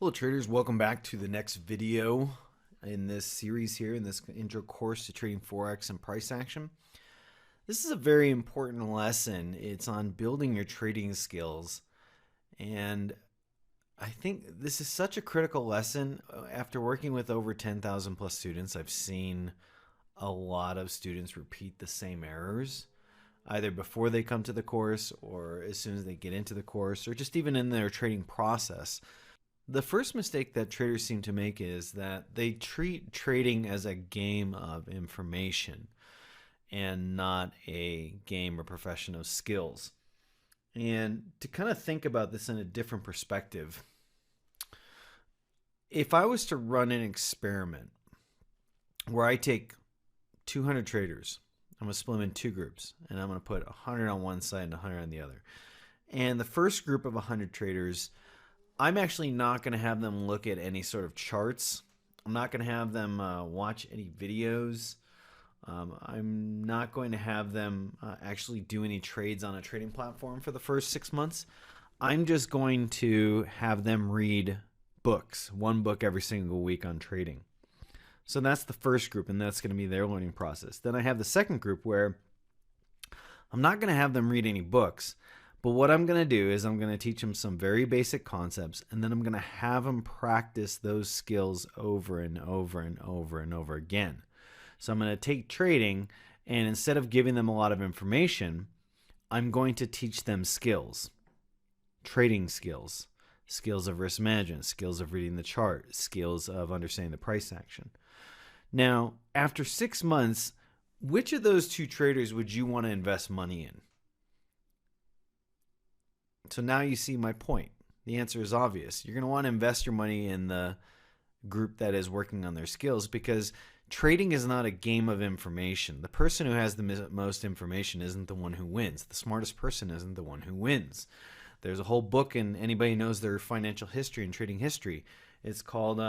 Hello traders, welcome back to the next video in this series here, in this intro course to trading Forex and price action. This is a very important lesson. It's on building your trading skills, and I think this is such a critical lesson. After working with over 10,000 plus students, I've seen a lot of students repeat the same errors, either before they come to the course or as soon as they get into the course, or just even in their trading process. The first mistake that traders seem to make is that they treat trading as a game of information and not a game or profession of skills. And to kind of think about this in a different perspective, if I was to run an experiment where I take 200 traders, I'm going to split them in two groups, and I'm going to put 100 on one side and 100 on the other. And the first group of 100 traders, I'm actually not going to have them look at any sort of charts. I'm not going to have them watch any videos. I'm not going to have them actually do any trades on a trading platform for the first 6 months. I'm just going to have them read books, one book every single week on trading. So that's the first group, and that's going to be their learning process. Then I have the second group where I'm not going to have them read any books. But what I'm going to do is I'm going to teach them some very basic concepts, and then I'm going to have them practice those skills over and over and over and over again. So I'm going to take trading, and instead of giving them a lot of information, I'm going to teach them skills, trading skills, skills of risk management, skills of reading the chart, skills of understanding the price action. Now, after 6 months, which of those two traders would you want to invest money in? So now you see my point. The answer is obvious. You're going to want to invest your money in the group that is working on their skills, because trading is not a game of information. The person who has the most information isn't the one who wins. The smartest person isn't the one who wins. There's a whole book, and anybody knows their financial history and trading history. It's called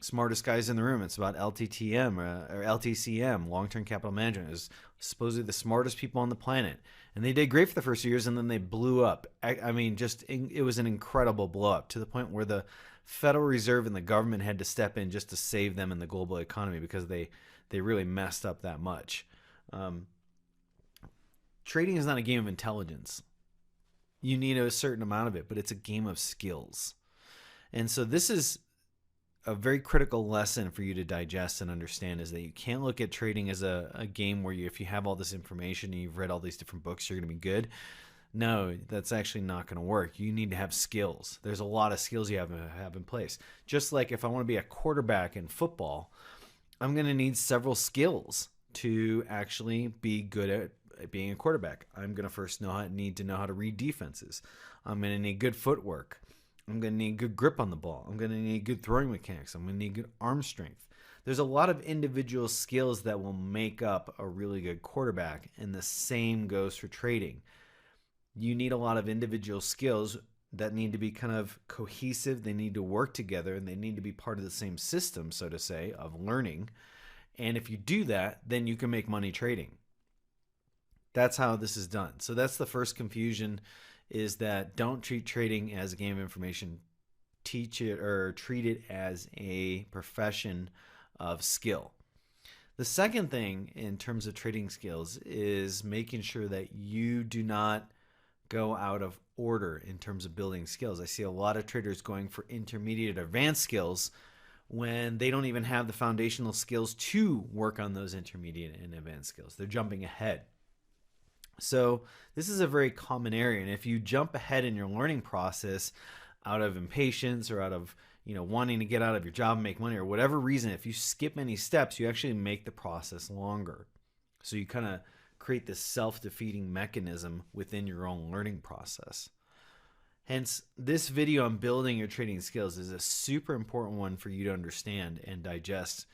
Smartest Guys in the Room. It's about LTTM or LTCM, long-term capital management. It was supposedly the smartest people on the planet. And they did great for the first few years, and then they blew up. I mean, it was an incredible blow up, to the point where the Federal Reserve and the government had to step in just to save them in the global economy, because they really messed up that much. Trading is not a game of intelligence. You need a certain amount of it, but it's a game of skills. And so this is a very critical lesson for you to digest and understand, is that you can't look at trading as a game where if you have all this information and you've read all these different books, you're going to be good. No, that's actually not going to work. You need to have skills. There's a lot of skills you have to have in place. Just like if I want to be a quarterback in football, I'm going to need several skills to actually be good at being a quarterback. I'm going to first need to know how to read defenses. I'm going to need good footwork. I'm going to need good grip on the ball. I'm going to need good throwing mechanics. I'm going to need good arm strength. There's a lot of individual skills that will make up a really good quarterback, and the same goes for trading. You need a lot of individual skills that need to be kind of cohesive. They need to work together, and they need to be part of the same system, so to say, of learning. And if you do that, then you can make money trading. That's how this is done. So that's the first confusion, is that don't treat trading as a game of information. Teach it or treat it as a profession of skill. The second thing in terms of trading skills is making sure that you do not go out of order in terms of building skills. I see a lot of traders going for intermediate advanced skills when they don't even have the foundational skills to work on those intermediate and advanced skills. They're jumping ahead. So this is a very common area, and if you jump ahead in your learning process out of impatience or out of wanting to get out of your job and make money or whatever reason, if you skip any steps, you actually make the process longer. So you kind of create this self-defeating mechanism within your own learning process. Hence, this video on building your trading skills is a super important one for you to understand and digest.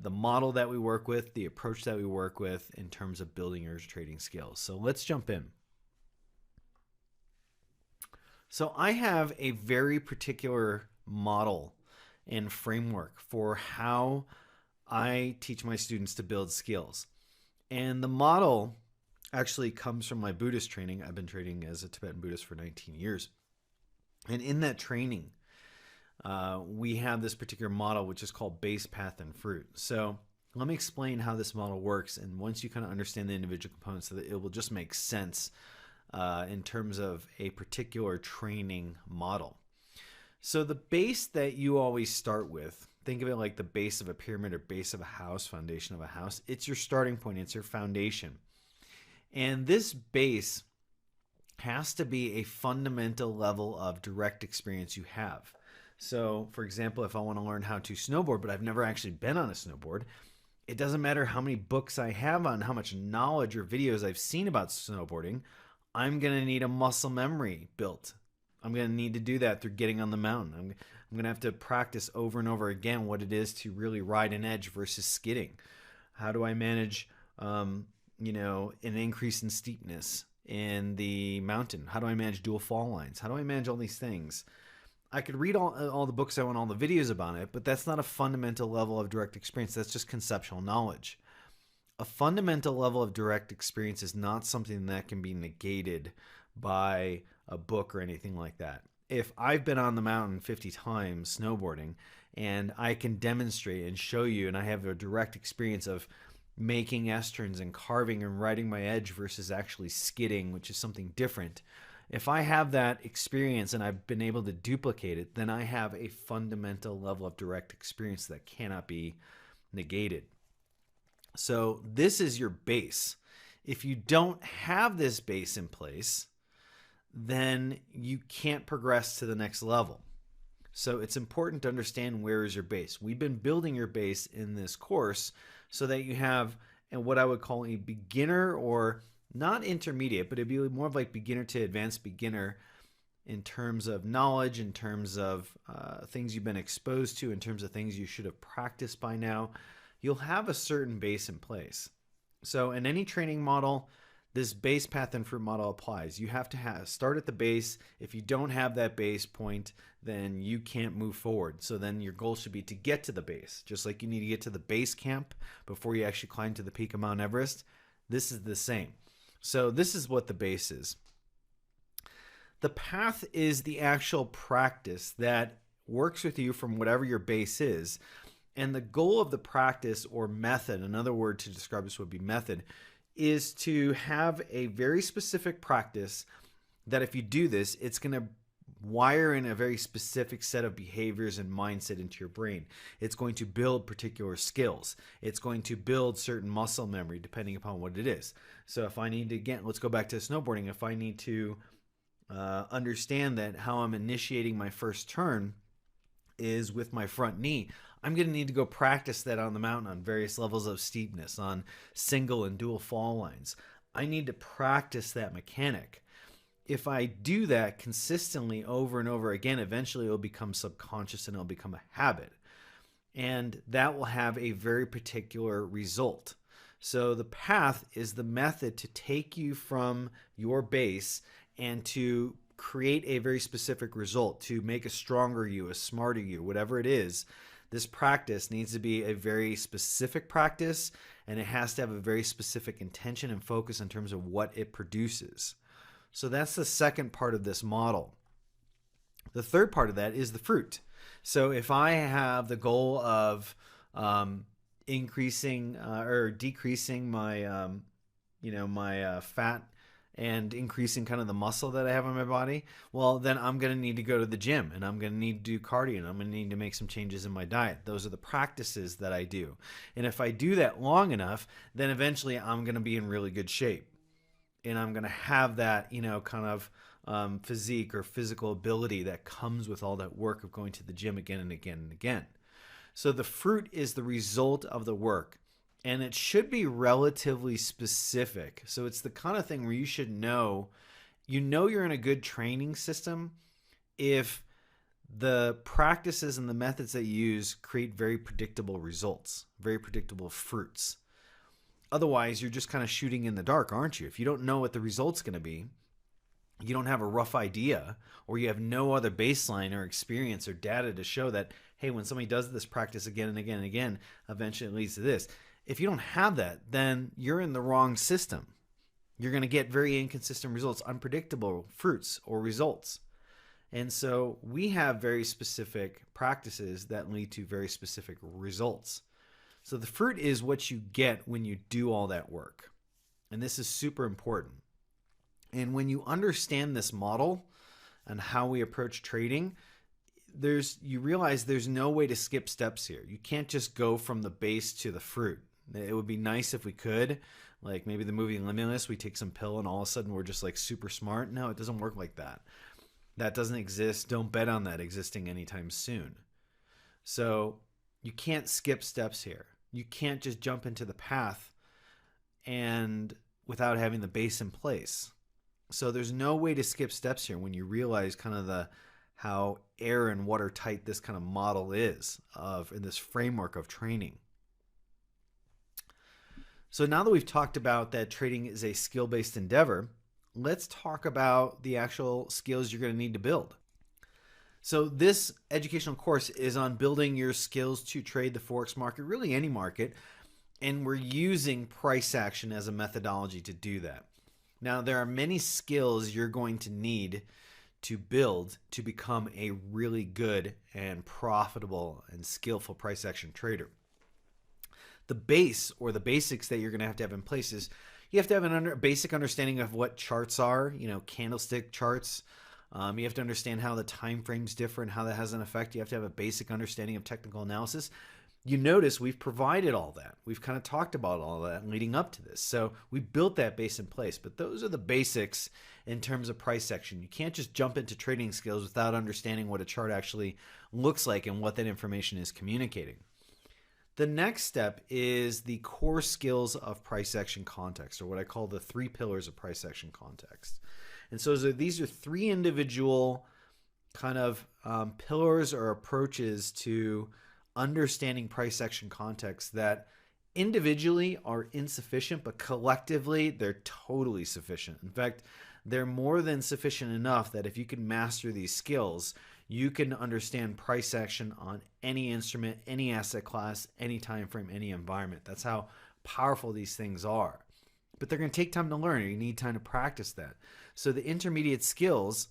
The model that we work with, the approach that we work with in terms of building your trading skills. So let's jump in. So I have a very particular model and framework for how I teach my students to build skills. And the model actually comes from my Buddhist training. I've been training as a Tibetan Buddhist for 19 years. And in that training, we have this particular model, which is called base, path, and fruit. So let me explain how this model works. And once you kind of understand the individual components, so that it will just make sense in terms of a particular training model. So the base that you always start with, think of it like the base of a pyramid or base of a house, foundation of a house. It's your starting point. It's your foundation. And this base has to be a fundamental level of direct experience you have. So, for example, if I want to learn how to snowboard, but I've never actually been on a snowboard, it doesn't matter how many books I have on how much knowledge or videos I've seen about snowboarding. I'm going to need a muscle memory built. I'm going to need to do that through getting on the mountain. I'm going to have to practice over and over again what it is to really ride an edge versus skidding. How do I manage, an increase in steepness in the mountain? How do I manage dual fall lines? How do I manage all these things? I could read all the books I want, all the videos about it, but that's not a fundamental level of direct experience. That's just conceptual knowledge. A fundamental level of direct experience is not something that can be negated by a book or anything like that. If I've been on the mountain 50 times snowboarding and I can demonstrate and show you, and I have a direct experience of making S-turns and carving and riding my edge versus actually skidding, which is something different. If I have that experience and I've been able to duplicate it, then I have a fundamental level of direct experience that cannot be negated. So this is your base. If you don't have this base in place, then you can't progress to the next level. So it's important to understand where is your base. We've been building your base in this course so that you have what I would call a beginner, or not intermediate, but it'd be more of like beginner to advanced beginner in terms of knowledge, in terms of things you've been exposed to, in terms of things you should have practiced by now. You'll have a certain base in place. So in any training model, this base, path, and fruit model applies. You have to start at the base. If you don't have that base point, then you can't move forward. So then your goal should be to get to the base. Just like you need to get to the base camp before you actually climb to the peak of Mount Everest, this is the same. So this is what the base is. The path is the actual practice that works with you from whatever your base is. And the goal of the practice, or method, another word to describe this would be method, is to have a very specific practice that if you do this, it's going to wire in a very specific set of behaviors and mindset into your brain. It's going to build particular skills. It's going to build certain muscle memory depending upon what it is. So if I need to, again, let's go back to snowboarding. If I need to understand that how I'm initiating my first turn is with my front knee, I'm going to need to go practice that on the mountain on various levels of steepness, on single and dual fall lines. I need to practice that mechanic. If I do that consistently over and over again, eventually it'll become subconscious and it'll become a habit. And that will have a very particular result. So the path is the method to take you from your base and to create a very specific result, to make a stronger you, a smarter you, whatever it is. This practice needs to be a very specific practice, and it has to have a very specific intention and focus in terms of what it produces. So that's the second part of this model. The third part of that is the fruit. So if I have the goal of increasing or decreasing my, my fat and increasing kind of the muscle that I have on my body, well, then I'm going to need to go to the gym, and I'm going to need to do cardio, and I'm going to need to make some changes in my diet. Those are the practices that I do. And if I do that long enough, then eventually I'm going to be in really good shape. And I'm going to have that, kind of physique or physical ability that comes with all that work of going to the gym again and again and again. So the fruit is the result of the work. And it should be relatively specific. So it's the kind of thing where you should know, you're in a good training system if the practices and the methods that you use create very predictable results, very predictable fruits. Otherwise, you're just kind of shooting in the dark, aren't you? If you don't know what the result's going to be, you don't have a rough idea, or you have no other baseline or experience or data to show that, hey, when somebody does this practice again and again and again, eventually it leads to this. If you don't have that, then you're in the wrong system. You're going to get very inconsistent results, unpredictable fruits or results. And so we have very specific practices that lead to very specific results. So the fruit is what you get when you do all that work. And this is super important. And when you understand this model and how we approach trading, you realize there's no way to skip steps here. You can't just go from the base to the fruit. It would be nice if we could, like maybe the movie Limitless, we take some pill and all of a sudden we're just like super smart. No, it doesn't work like that. That doesn't exist. Don't bet on that existing anytime soon. So you can't skip steps here. You can't just jump into the path and without having the base in place. So there's no way to skip steps here when you realize kind of how air and watertight this kind of model is in this framework of training. So now that we've talked about that trading is a skill-based endeavor, let's talk about the actual skills you're going to need to build. So this educational course is on building your skills to trade the Forex market, really any market, and we're using price action as a methodology to do that. Now, there are many skills you're going to need to build to become a really good and profitable and skillful price action trader. The base or the basics that you're going to have in place is you have to have a basic understanding of what charts are, candlestick charts. You have to understand how the time frames differ and how that has an effect. You have to have a basic understanding of technical analysis. You notice we've provided all that. We've kind of talked about all that leading up to this. So we built that base in place, but those are the basics in terms of price action. You can't just jump into trading skills without understanding what a chart actually looks like and what that information is communicating. The next step is the core skills of price action context, or what I call the 3 pillars of price action context. And so these are 3 individual kind of pillars or approaches to understanding price action context that individually are insufficient, but collectively they're totally sufficient. In fact, they're more than sufficient enough that if you can master these skills, you can understand price action on any instrument, any asset class, any time frame, any environment. That's how powerful these things are. But they're going to take time to learn. You need time to practice that. So the intermediate skills,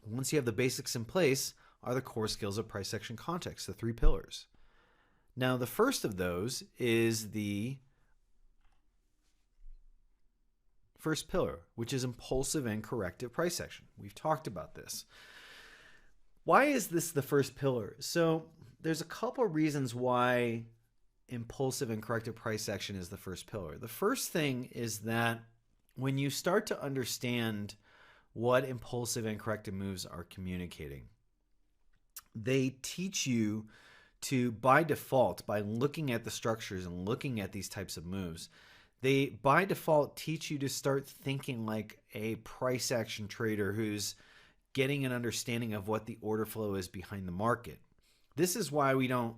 once you have the basics in place, are the core skills of price action context, the 3 pillars. Now, the first of those is the first pillar, which is impulsive and corrective price action. We've talked about this. Why is this the first pillar? So there's a couple reasons why impulsive and corrective price action is the first pillar. The first thing is that when you start to understand what impulsive and corrective moves are communicating, they teach you to, by default, by looking at the structures and looking at these types of moves, they by default teach you to start thinking like a price action trader who's getting an understanding of what the order flow is behind the market. This is why we don't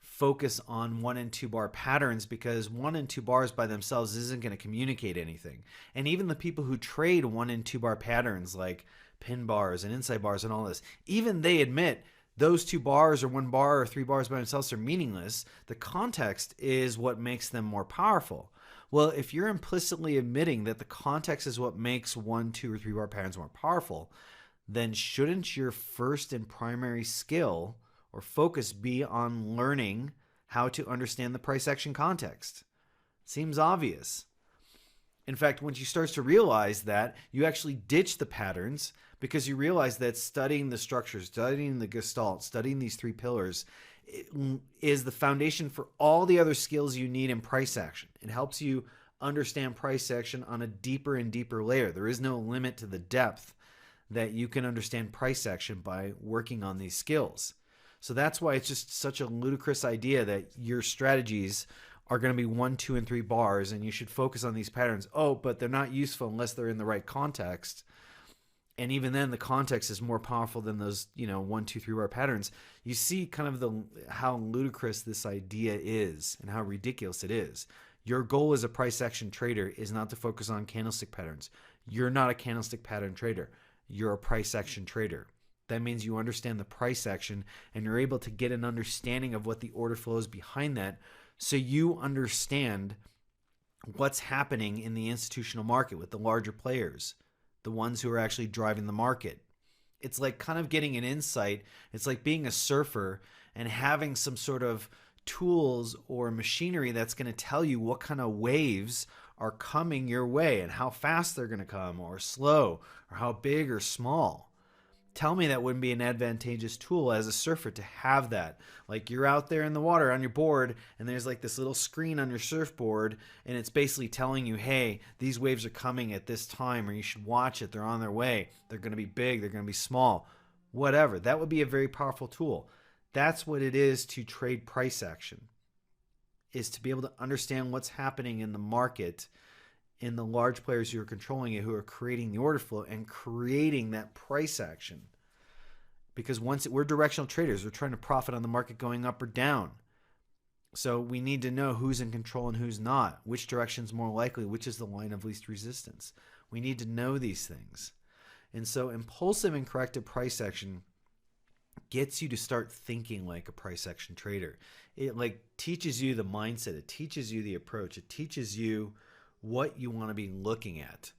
focus on 1 and 2 bar patterns, because 1 and 2 bars by themselves isn't going to communicate anything. And even the people who trade 1 and 2 bar patterns like pin bars and inside bars and all this, even they admit those 2 bars or 1 bar or 3 bars by themselves are meaningless. The context is what makes them more powerful. Well, if you're implicitly admitting that the context is what makes 1, 2, or 3 bar patterns more powerful, then shouldn't your first and primary skill or focus be on learning how to understand the price action context? Seems obvious. In fact, once you start to realize that, you actually ditch the patterns because you realize that studying the structures, studying the gestalt, studying these 3 pillars is the foundation for all the other skills you need in price action. It helps you understand price action on a deeper and deeper layer. There is no limit to the depth that you can understand price action by working on these skills. So that's why it's just such a ludicrous idea that your strategies are going to be 1, 2, and 3 bars and you should focus on these patterns. Oh, but they're not useful unless they're in the right context. And even then, the context is more powerful than those, 1, 2, 3 bar patterns. You see kind of how ludicrous this idea is and how ridiculous it is. Your goal as a price action trader is not to focus on candlestick patterns. You're not a candlestick pattern trader. You're a price action trader. That means you understand the price action and you're able to get an understanding of what the order flow is behind that, so you understand what's happening in the institutional market with the larger players, the ones who are actually driving the market. It's like kind of getting an insight. It's like being a surfer and having some sort of tools or machinery that's going to tell you what kind of waves are coming your way and how fast they're going to come, or slow, or how big or small. Tell me that wouldn't be an advantageous tool as a surfer to have that. Like, you're out there in the water on your board and there's like this little screen on your surfboard, and it's basically telling you, hey, these waves are coming at this time, or you should watch it. They're on their way. They're going to be big. They're going to be small. Whatever. That would be a very powerful tool. That's what it is to trade price action, is to be able to understand what's happening in the market, in the large players who are controlling it, who are creating the order flow and creating that price action. Because we're directional traders, we're trying to profit on the market going up or down. So we need to know who's in control and who's not, which direction's more likely, which is the line of least resistance. We need to know these things. And so impulsive and corrective price action gets you to start thinking like a price action trader. It like teaches you the mindset, it teaches you the approach, it teaches you what you want to be looking at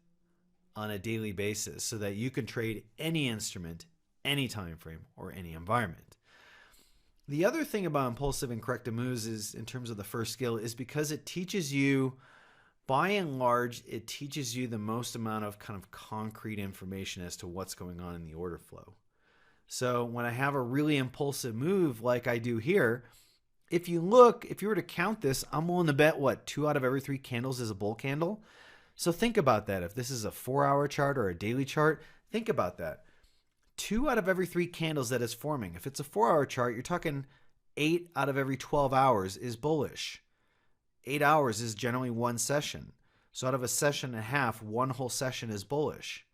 on a daily basis so that you can trade any instrument, any time frame, or any environment. The other thing about impulsive and corrective moves is, in terms of the first skill, is because it teaches you, by and large, it teaches you the most amount of kind of concrete information as to what's going on in the order flow. So when I have a really impulsive move like I do here, if you were to count this, I'm willing to bet, 2 out of every 3 candles is a bull candle? So think about that. If this is a 4-hour chart or a daily chart, think about that. 2 out of every 3 candles that is forming. If it's a 4-hour chart, you're talking 8 out of every 12 hours is bullish. 8 hours is generally one session. So out of a session and a half, one whole session is bullish.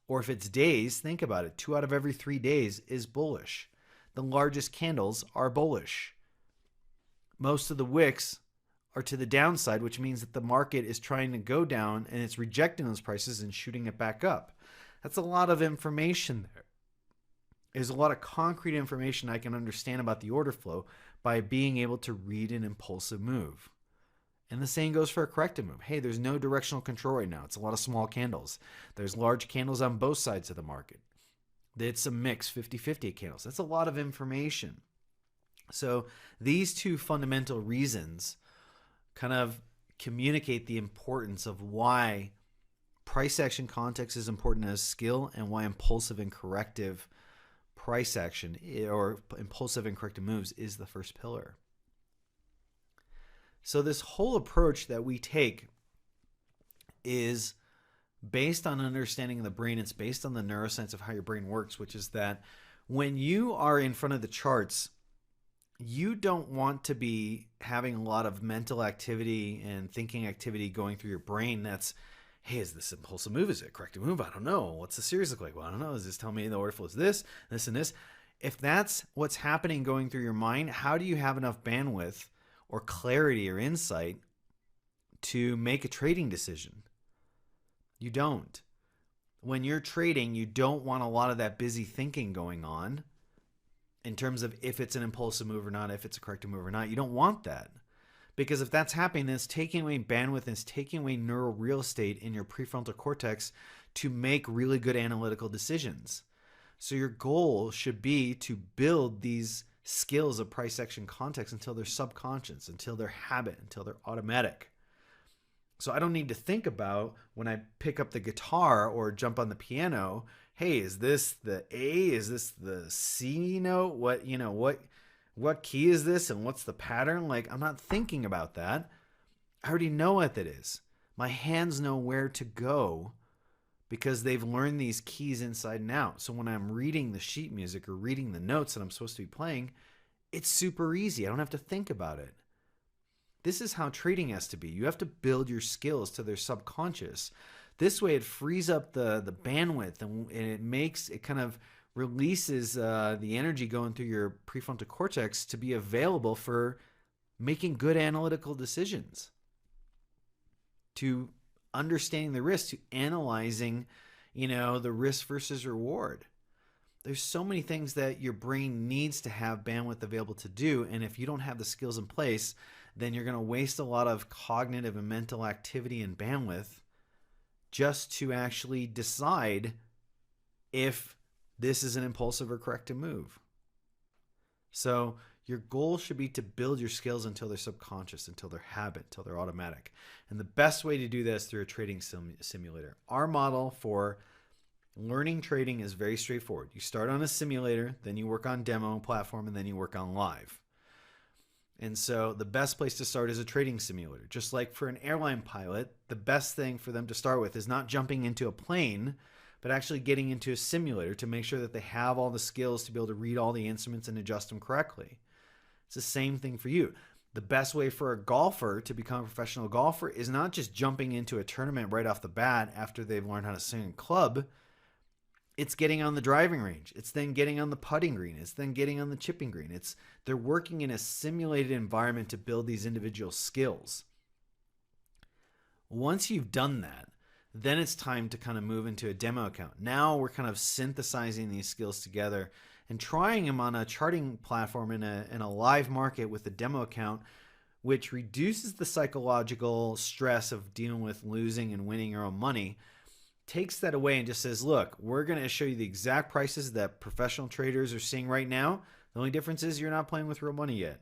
Or if it's days, think about it. 2 out of every 3 days is bullish. The largest candles are bullish. Most of the wicks are to the downside, which means that the market is trying to go down and it's rejecting those prices and shooting it back up. That's a lot of information there. There's a lot of concrete information I can understand about the order flow by being able to read an impulsive move. And the same goes for a corrective move. Hey, there's no directional control right now. It's a lot of small candles. There's large candles on both sides of the market. It's a mix, 50-50 candles. That's a lot of information. So these two fundamental reasons kind of communicate the importance of why price action context is important as skill, and why impulsive and corrective price action, or impulsive and corrective moves, is the first pillar. So this whole approach that we take is based on understanding the brain. It's based on the neuroscience of how your brain works, which is that when you are in front of the charts, you don't want to be having a lot of mental activity and thinking activity going through your brain that's, hey, is this impulsive move? Is it a corrective move? I don't know. What's the series look like? Well, I don't know. Does this tell me the order flow is this, and this? If that's what's happening going through your mind, how do you have enough bandwidth or clarity or insight to make a trading decision? You don't. When you're trading, you don't want a lot of that busy thinking going on in terms of if it's an impulsive move or not, if it's a corrective move or not. You don't want that. Because if that's happening, then it's taking away bandwidth and it's taking away neural real estate in your prefrontal cortex to make really good analytical decisions. So your goal should be to build these skills of price action context until they're subconscious, until they're habit, until they're automatic. So I don't need to think about, when I pick up the guitar or jump on the piano, hey, is this the A? Is this the C note? What key is this and what's the pattern? Like, I'm not thinking about that. I already know what that is. My hands know where to go because they've learned these keys inside and out. So when I'm reading the sheet music or reading the notes that I'm supposed to be playing, it's super easy. I don't have to think about it. This is how trading has to be. You have to build your skills to their subconscious. This way it frees up the bandwidth, and it kind of releases the energy going through your prefrontal cortex to be available for making good analytical decisions, to understanding the risk, to analyzing, the risk versus reward. There's so many things that your brain needs to have bandwidth available to do, and if you don't have the skills in place, then you're going to waste a lot of cognitive and mental activity and bandwidth just to actually decide if this is an impulsive or corrective move. So your goal should be to build your skills until they're subconscious, until they're habit, until they're automatic. And the best way to do this through a trading simulator. Our model for learning trading is very straightforward. You start on a simulator, then you work on demo platform, and then you work on live. And so the best place to start is a trading simulator. Just like for an airline pilot, the best thing for them to start with is not jumping into a plane, but actually getting into a simulator to make sure that they have all the skills to be able to read all the instruments and adjust them correctly. It's the same thing for you. The best way for a golfer to become a professional golfer is not just jumping into a tournament right off the bat after they've learned how to swing a club. It's getting on the driving range. It's then getting on the putting green. It's then getting on the chipping green. They're working in a simulated environment to build these individual skills. Once you've done that, then it's time to kind of move into a demo account. Now we're kind of synthesizing these skills together and trying them on a charting platform in a live market with a demo account, which reduces the psychological stress of dealing with losing and winning your own money, takes that away and just says, look, we're going to show you the exact prices that professional traders are seeing right now. The only difference is you're not playing with real money yet.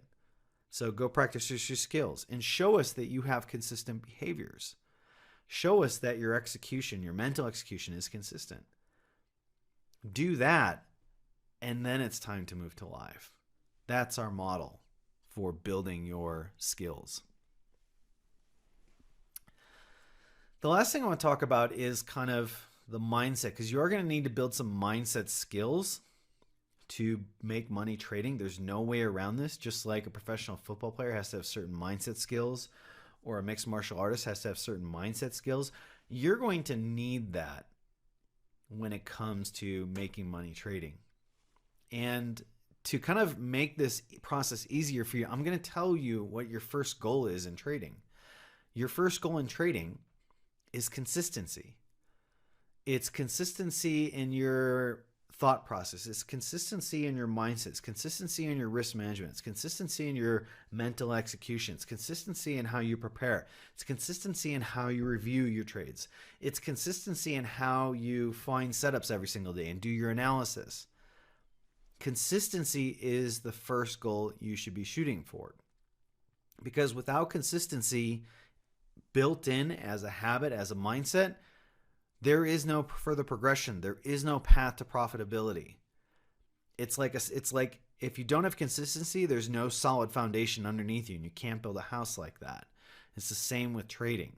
So go practice your skills and show us that you have consistent behaviors. Show us that your execution, your mental execution is consistent. Do that, and then it's time to move to live. That's our model for building your skills. The last thing I want to talk about is kind of the mindset, because you're going to need to build some mindset skills to make money trading. There's no way around this. Just like a professional football player has to have certain mindset skills, or a mixed martial artist has to have certain mindset skills, you're going to need that when it comes to making money trading. And to kind of make this process easier for you, I'm going to tell you what your first goal is in trading. Your first goal in trading is consistency. It's consistency in your thought process. It's consistency in your mindset. It's consistency in your risk management. It's consistency in your mental execution. It's consistency in how you prepare. It's consistency in how you review your trades. It's consistency in how you find setups every single day and do your analysis. Consistency is the first goal you should be shooting for. Because without consistency built in as a habit, as a mindset, there is no further progression. There is no path to profitability. It's like if you don't have consistency, there's no solid foundation underneath you, and you can't build a house like that. It's the same with trading.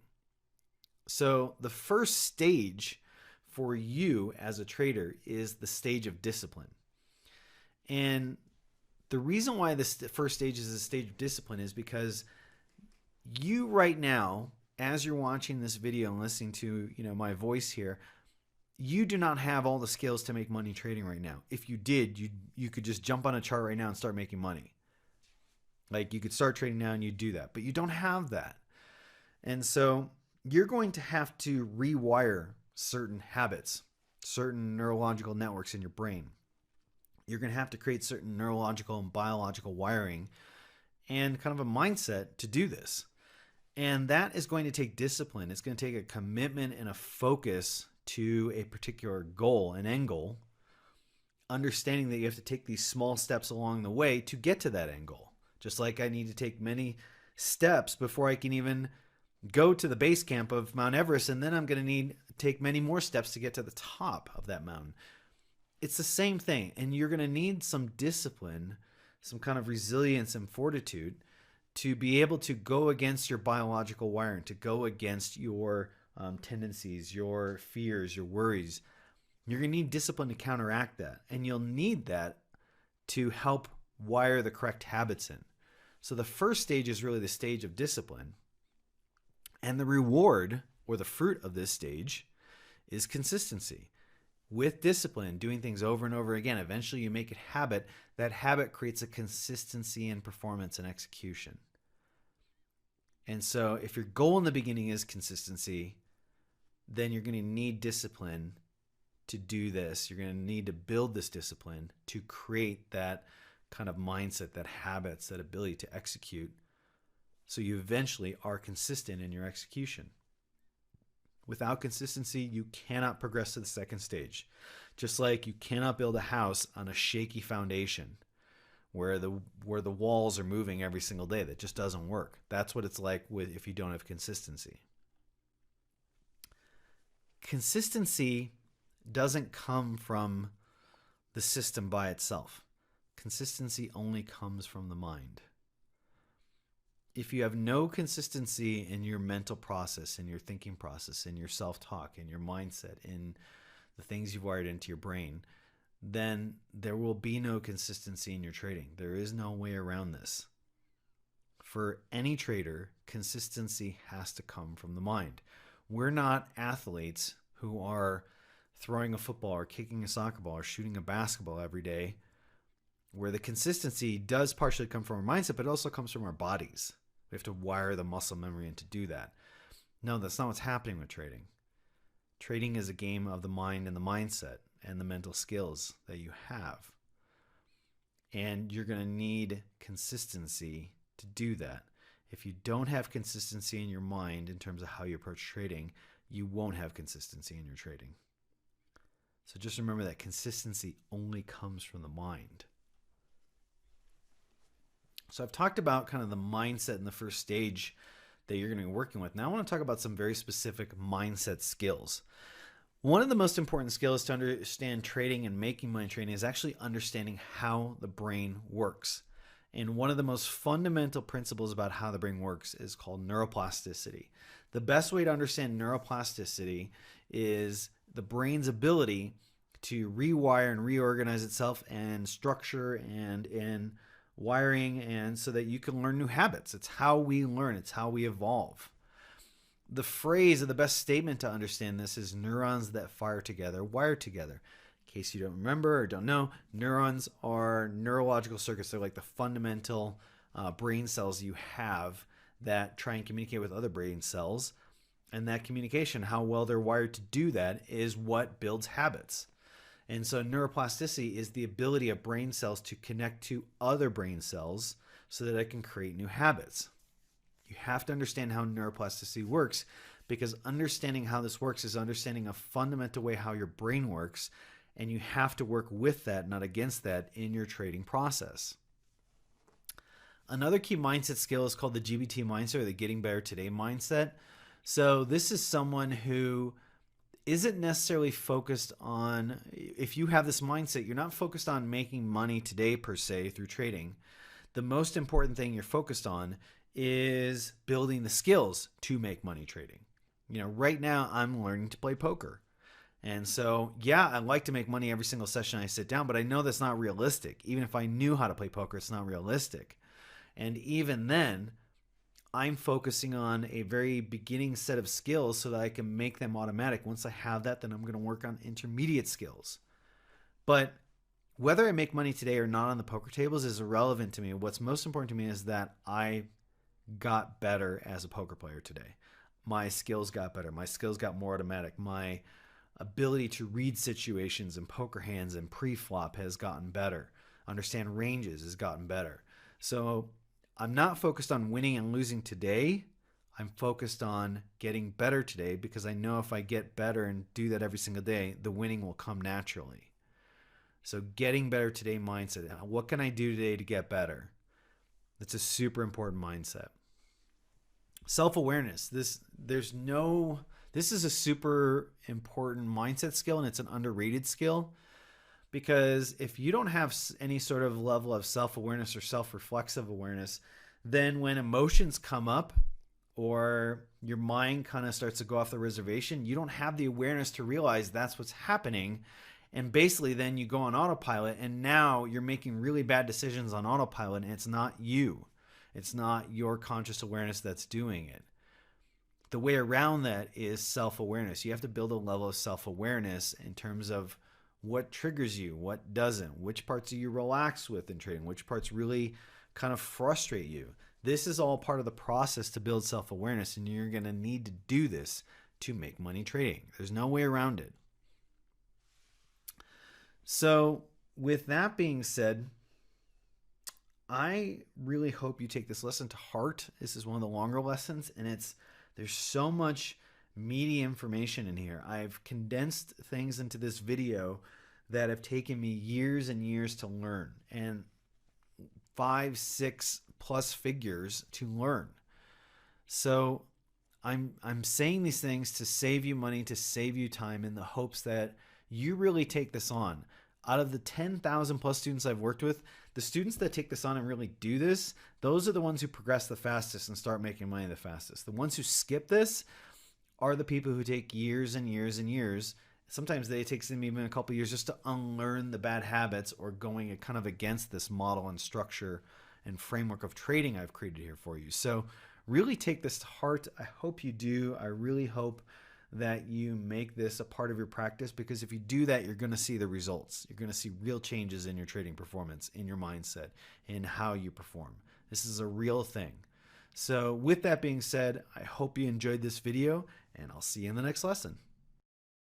So the first stage for you as a trader is the stage of discipline. And the reason why this first stage is a stage of discipline is because you right now, as you're watching this video and listening to, my voice here, you do not have all the skills to make money trading right now. If you did, you could just jump on a chart right now and start making money. Like, you could start trading now and you do that, but you don't have that. And so you're going to have to rewire certain habits, certain neurological networks in your brain. You're going to have to create certain neurological and biological wiring and kind of a mindset to do this. And that is going to take discipline. It's going to take a commitment and a focus to a particular goal, an end goal, understanding that you have to take these small steps along the way to get to that end goal. Just like I need to take many steps before I can even go to the base camp of Mount Everest, and then I'm going to need to take many more steps to get to the top of that mountain. It's the same thing, and you're going to need some discipline, some kind of resilience and fortitude to be able to go against your biological wiring, to go against your tendencies, your fears, your worries. You're going to need discipline to counteract that, and you'll need that to help wire the correct habits in. So the first stage is really the stage of discipline, and the reward or the fruit of this stage is consistency. With discipline, doing things over and over again, eventually you make it habit. That habit creates a consistency in performance and execution. And so if your goal in the beginning is consistency, then you're going to need discipline to do this. You're going to need to build this discipline to create that kind of mindset, that habits, that ability to execute, so you eventually are consistent in your execution. Without consistency, you cannot progress to the second stage. Just like you cannot build a house on a shaky foundation where the walls are moving every single day. That just doesn't work. That's what it's like if you don't have consistency. Consistency doesn't come from the system by itself. Consistency only comes from the mind. If you have no consistency in your mental process, in your thinking process, in your self-talk, in your mindset, in the things you've wired into your brain, then there will be no consistency in your trading. There is no way around this. For any trader, consistency has to come from the mind. We're not athletes who are throwing a football or kicking a soccer ball or shooting a basketball every day, where the consistency does partially come from our mindset, but it also comes from our bodies. We have to wire the muscle memory in to do that. No, that's not what's happening with trading. Trading is a game of the mind and the mindset and the mental skills that you have. And you're going to need consistency to do that. If you don't have consistency in your mind in terms of how you approach trading, you won't have consistency in your trading. So just remember that consistency only comes from the mind. So I've talked about kind of the mindset in the first stage that you're going to be working with. Now I want to talk about some very specific mindset skills. One of the most important skills to understand trading and making money trading is actually understanding how the brain works. And one of the most fundamental principles about how the brain works is called neuroplasticity. The best way to understand neuroplasticity is the brain's ability to rewire and reorganize itself and structure and in wiring, and so that you can learn new habits. It's how we learn. It's how we evolve. The phrase or the best statement to understand this is neurons that fire together, wire together. In case you don't remember or don't know, neurons are neurological circuits. They're like the fundamental brain cells you have that try and communicate with other brain cells. And that communication, how well they're wired to do that, is what builds habits. And so neuroplasticity is the ability of brain cells to connect to other brain cells so that it can create new habits. You have to understand how neuroplasticity works, because understanding how this works is understanding a fundamental way how your brain works, and you have to work with that, not against that, in your trading process. Another key mindset skill is called the GBT mindset, or the Getting Better Today mindset. So this is someone who isn't necessarily focused on, if you have this mindset, you're not focused on making money today per se through trading. The most important thing you're focused on is building the skills to make money trading. Right now I'm learning to play poker. And so, yeah, I like to make money every single session I sit down, but I know that's not realistic. Even if I knew how to play poker, it's not realistic. And even then, I'm focusing on a very beginning set of skills so that I can make them automatic. Once I have that, then I'm going to work on intermediate skills. But whether I make money today or not on the poker tables is irrelevant to me. What's most important to me is that I got better as a poker player today. My skills got better. My skills got more automatic. My ability to read situations and poker hands and pre-flop has gotten better. Understand ranges has gotten better. So I'm not focused on winning and losing today. I'm focused on getting better today, because I know if I get better and do that every single day, the winning will come naturally. So getting better today mindset. What can I do today to get better? That's a super important mindset. Self-awareness. This is a super important mindset skill, and it's an underrated skill, because if you don't have any sort of level of self-awareness or self-reflexive awareness, then when emotions come up or your mind kind of starts to go off the reservation, you don't have the awareness to realize that's what's happening. And basically then you go on autopilot, and now you're making really bad decisions on autopilot, and it's not you. It's not your conscious awareness that's doing it. The way around that is self-awareness. You have to build a level of self-awareness in terms of what triggers you, what doesn't, which parts do you relax with in trading, which parts really kind of frustrate you. This is all part of the process to build self-awareness, and you're going to need to do this to make money trading. There's no way around it. So with that being said, I really hope you take this lesson to heart. This is one of the longer lessons, and there's so much meaty information in here. I've condensed things into this video that have taken me years and years to learn, and 5, 6 plus figures to learn. So I'm saying these things to save you money, to save you time, in the hopes that you really take this on. Out of the 10,000 plus students I've worked with, the students that take this on and really do this, those are the ones who progress the fastest and start making money the fastest. The ones who skip this are the people who take years and years and years. Sometimes it takes them even a couple years just to unlearn the bad habits, or going kind of against this model and structure and framework of trading I've created here for you. So really take this to heart. I hope you do. I really hope that you make this a part of your practice, because if you do that, you're going to see the results. You're going to see real changes in your trading performance, in your mindset, in how you perform. This is a real thing. So with that being said, I hope you enjoyed this video, and I'll see you in the next lesson.